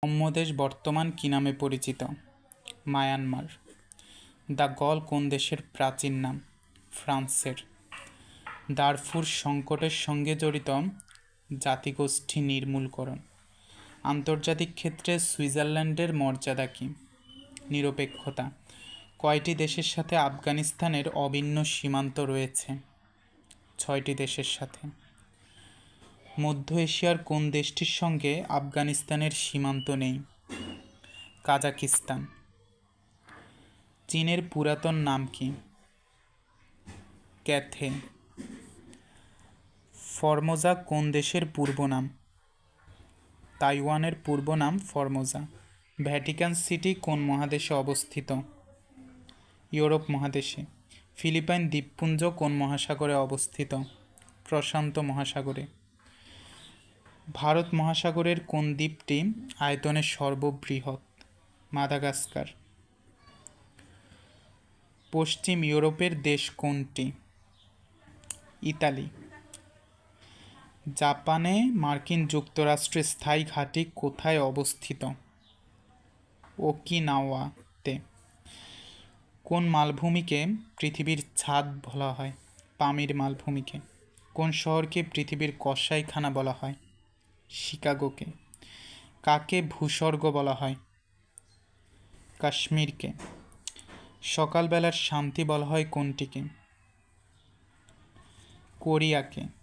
ব্রহ্মদেশ বর্তমান কী নামে পরিচিত? মায়ানমার। দ্য গল কোন দেশের প্রাচীন নাম? ফ্রান্সের। দারফুর সংকটের সঙ্গে জড়িত জাতিগোষ্ঠী নির্মূলকরণ। আন্তর্জাতিক ক্ষেত্রে সুইজারল্যান্ডের মর্যাদা কী? নিরপেক্ষতা। কয়টি দেশের সাথে আফগানিস্তানের অভিন্ন সীমান্ত রয়েছে? 6টি দেশের সাথে। মধ্য এশিয়ার কোন দেশটির সঙ্গে আফগানিস্তানের সীমান্ত নেই? কাজাকিস্তান। চীনের পুরাতন নাম কি? ক্যাথে। ফরমোজা কোন দেশের পূর্ব নাম? তাইওয়ানের পূর্ব নাম ফরমোজা। ভ্যাটিকান সিটি কোন মহাদেশে অবস্থিত? ইউরোপ মহাদেশে। ফিলিপাইন দ্বীপপুঞ্জ কোন মহাসাগরে অবস্থিত? প্রশান্ত মহাসাগরে। ভারত মহাসাগরের কোন দ্বীপটি আয়তনে সর্ববৃহৎ? মাদাগাস্কার। পশ্চিম ইউরোপের দেশ কোনটি? ইতালি। জাপানে মার্কিন যুক্তরাষ্ট্রের স্থায়ী ঘাঁটি কোথায় অবস্থিত? ওকিনাওয়াতে। কোন মালভূমিকে পৃথিবীর ছাদ বলা হয়? পামির মালভূমিকে। কোন শহরকে পৃথিবীর কসাইখানা বলা হয়? শিকাগোকে। কাকে ভূস্বর্গ বলা হয়? কাশ্মীরকে। সকালবেলার শান্তি বলা হয় কোনটিকে? কোরিয়াকে।